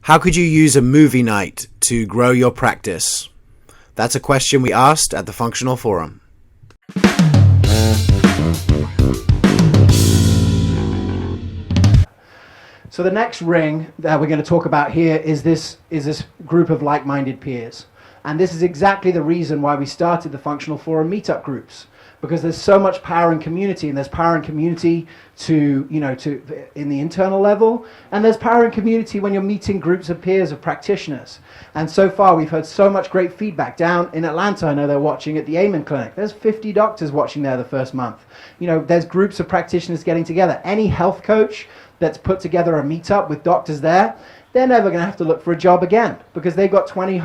How could you use a movie night to grow your practice? That's a question we asked at the Functional Forum. So the next ring that we're going to talk about here is this group of like-minded peers. And this is exactly the reason why we started the Functional Forum meetup groups, because there's so much power in community, and there's power in community to in the internal level, and there's power in community when you're meeting groups of peers of practitioners. And so far we've heard so much great feedback. Down in Atlanta, I know they're watching at the Amen Clinic. There's 50 doctors watching there the first month. There's groups of practitioners getting together. Any health coach that's put together a meetup with doctors there, they're never going to have to look for a job again, because they've got 20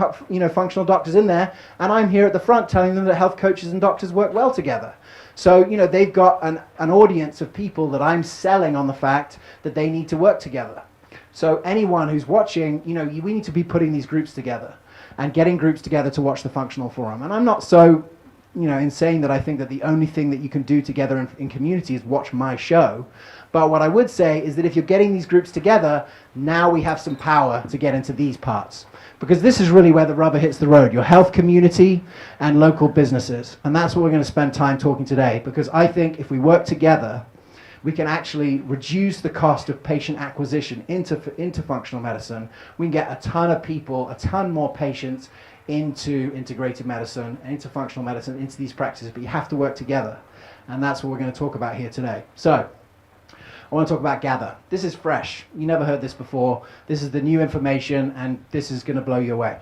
functional doctors in there, and I'm here at the front telling them that health coaches and doctors work well together. So they've got an audience of people that I'm selling on the fact that they need to work together. So anyone who's watching, we need to be putting these groups together and getting groups together to watch the Functional Forum. And I'm not so in saying that I think that the only thing that you can do together in community is watch my show. But what I would say is that if you're getting these groups together, now we have some power to get into these parts. Because this is really where the rubber hits the road, your health community and local businesses. And that's what we're going to spend time talking today, because I think if we work together, we can actually reduce the cost of patient acquisition into functional medicine. We can get a ton of people, a ton more patients into integrated medicine, into functional medicine, into these practices, but you have to work together. And that's what we're going to talk about here today. So, I want to talk about Gather. This is fresh. You never heard this before. This is the new information, and this is going to blow you away.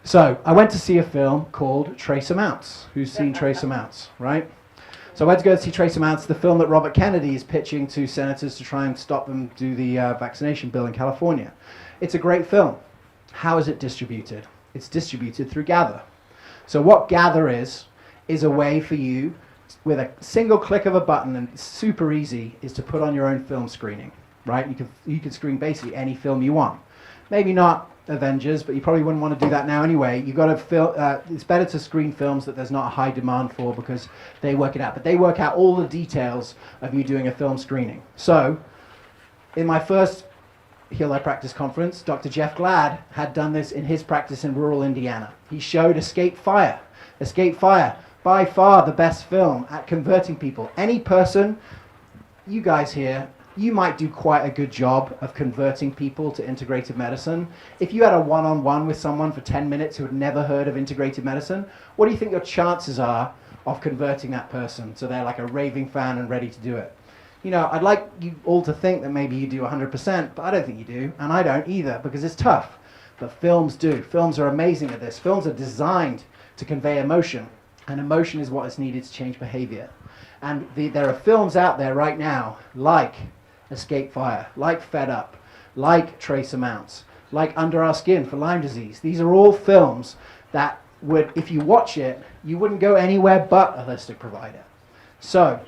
So, I went to see a film called Trace Amounts. Who's seen Trace Amounts, right? So I went to go see Trace Amounts, the film that Robert Kennedy is pitching to senators to try and stop them do the vaccination bill in California. It's a great film. How is it distributed? It's distributed through Gather. So what Gather is a way for you, with a single click of a button, and it's super easy, is to put on your own film screening, right? You can screen basically any film you want. Maybe not Avengers, but you probably wouldn't want to do that now anyway. You've got to it's better to screen films that there's not a high demand for, because they work it out. But they work out all the details of you doing a film screening. So, in my first Heal Thy Practice conference, Dr. Jeff Glad had done this in his practice in rural Indiana. He showed Escape Fire. Escape Fire, by far the best film at converting people. Any person, you guys here, you might do quite a good job of converting people to integrative medicine. If you had a one-on-one with someone for 10 minutes who had never heard of integrative medicine, what do you think your chances are of converting that person so they're like a raving fan and ready to do it? I'd like you all to think that maybe you do 100%, but I don't think you do, and I don't either, because it's tough. But films do. Films are amazing at this. Films are designed to convey emotion, and emotion is what is needed to change behavior. And there are films out there right now, like Escape Fire, like Fed Up, like Trace Amounts, like Under Our Skin for Lyme disease. These are all films that would, if you watch it, you wouldn't go anywhere but a holistic provider. So,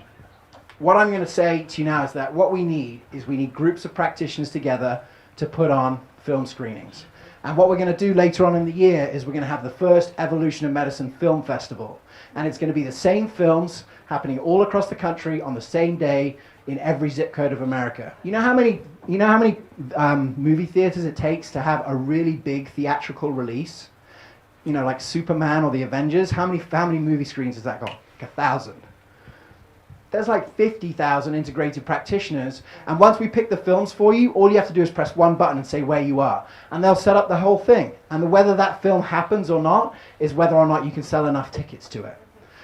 what I'm going to say to you now is that what we need groups of practitioners together to put on film screenings. And what we're going to do later on in the year is we're going to have the first Evolution of Medicine Film Festival. And it's going to be the same films happening all across the country on the same day in every zip code of America. You know how many movie theaters it takes to have a really big theatrical release? Like Superman or the Avengers. How many movie screens has that got? Like 1,000. There's like 50,000 integrated practitioners, and once we pick the films for you, all you have to do is press one button and say where you are, and they'll set up the whole thing. And whether that film happens or not is whether or not you can sell enough tickets to it.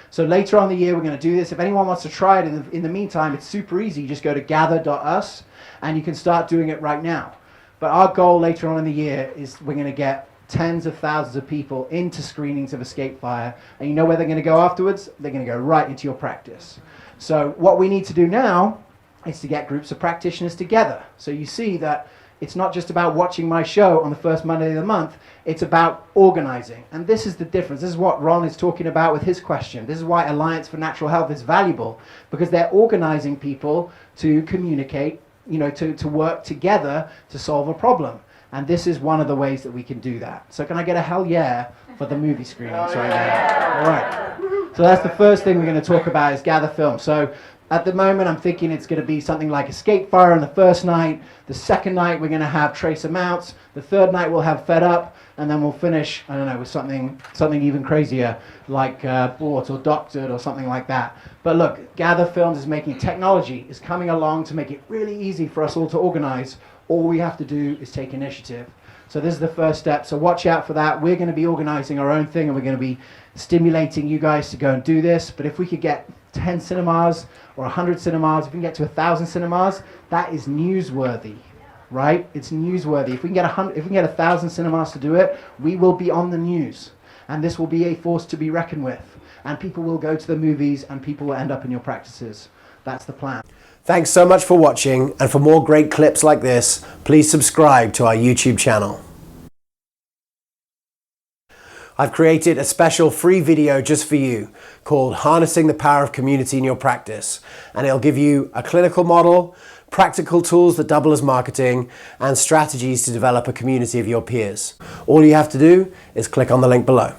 So later on in the year, we're going to do this. If anyone wants to try it in the meantime, it's super easy. You just go to gather.us, and you can start doing it right now. But our goal later on in the year is we're going to get tens of thousands of people into screenings of Escape Fire, and you know where they're going to go afterwards? They're going to go right into your practice. So what we need to do now is to get groups of practitioners together. So you see that it's not just about watching my show on the first Monday of the month, it's about organizing. And this is the difference. This is what Ron is talking about with his question. This is why Alliance for Natural Health is valuable, because they're organizing people to communicate, to work together to solve a problem. And this is one of the ways that we can do that. So can I get a hell yeah for the movie screenings right now? All right. So that's the first thing we're going to talk about is Gather Film. So At the moment, I'm thinking it's going to be something like Escape Fire on the first night. The second night, we're going to have Trace Amounts. The third night, we'll have Fed Up. And then we'll finish, I don't know, with something even crazier, like Bought or Doctored or something like that. But look, Gather Films is making technology, is coming along to make it really easy for us all to organize. All we have to do is take initiative. So this is the first step. So watch out for that. We're going to be organizing our own thing, and we're going to be stimulating you guys to go and do this. But if we could get 10 cinemas or 100 cinemas, if we can get to 1,000 cinemas, that is newsworthy, right? It's newsworthy. If we can get 1,000 cinemas to do it, we will be on the news, and this will be a force to be reckoned with. And people will go to the movies, and people will end up in your practices. That's the plan. Thanks so much for watching, and for more great clips like this, please subscribe to our YouTube channel. I've created a special free video just for you called Harnessing the Power of Community in Your Practice, and it'll give you a clinical model, practical tools that double as marketing, and strategies to develop a community of your peers. All you have to do is click on the link below.